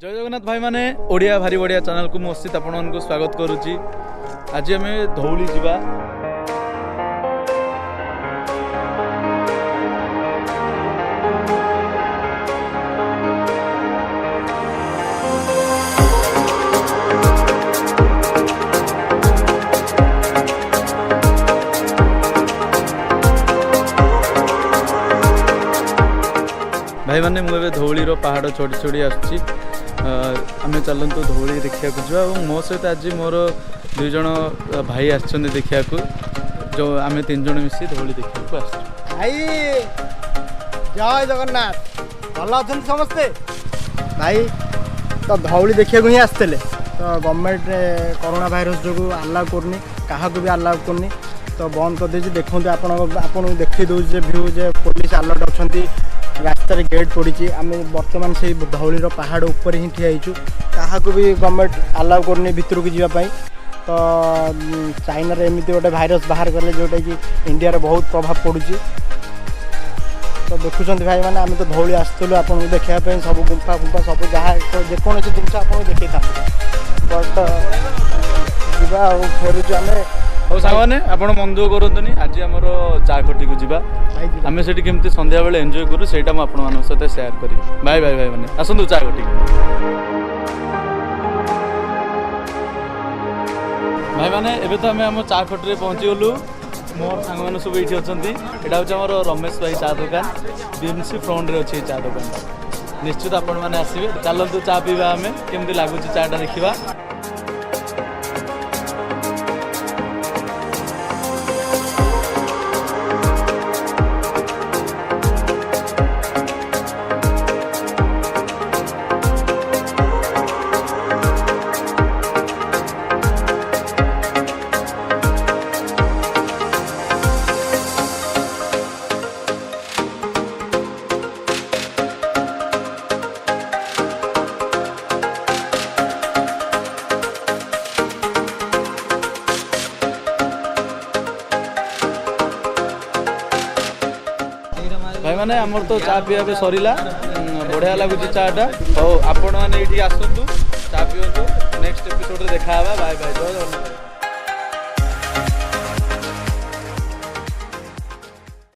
जय जगन्नाथ भाई माने ओडिया भारी बढ़िया चैनल को मुस्थित आपण को स्वागत करुच्ची। आज आम धौली जीवा भाई माने मुझे धौली पहाड़ चढ़ी चढ़ी आसुची आम चलतु धौली देखा जा मो सहित आज मोर दुई जन भाई आसछन्ते देखा जो आम तीन जन मिसी धौली देखा भाई जय जगन्नाथ भल अच्छा समस्ते भाई तो धौली देखा ही आसते तो गवर्नमेंट कोरोना भाइरस जो आलाउ करनी क्या भी आलाउ करनी तो बंद कर देछि। देखो आपन देखी दूसरे भ्यू जे पुलिस अलर्ट अच्छा रास्त गेट पड़ी आम बर्तमान से धौली पहाड़ उपर ही ठियाईचु क्या भी गवर्नमेंट आलाउ करनी भितर को जावाई। तो चाइना एमती गोटे भाइरस बाहर कले जोटा कि इंडिया रे बहुत प्रभाव पड़ुची। तो देखुं भाई मैंने आम तो धौली आसलु आपको देखापी सब गुंफा गुंफा सब जहाँ जेको जिन आपको देखी था बट जा फेरुचु आम और साने आप मन दुख करनी आज आम चा खटी को जीवा आम से केमती संध्या बेले एंजॉय करूँ से आप सहित सेयार करी। बाय बाय भाई मैंने आसतु चा खटी भाई मैंने एबे तो आम चा खटी पहुँची गलु। मोर सांग मैंने सब ये अच्छा यहाँ हूँ रमेश भाई चा दुकान बीएमसी फ्रंट रे अच्छी चा दुकान निश्चित आपण मैंने आसवे चलतु चा पीवा आम केमती लगुच चाटा देखा। भाई मैंने आमर तो चा पीवा सरला बढ़िया लगुच चाटा तो आपण मैंने ये आसतु चा पीवु नेक्स्ट एपिसोड देखा बाय बाय जय जगन्नाथ।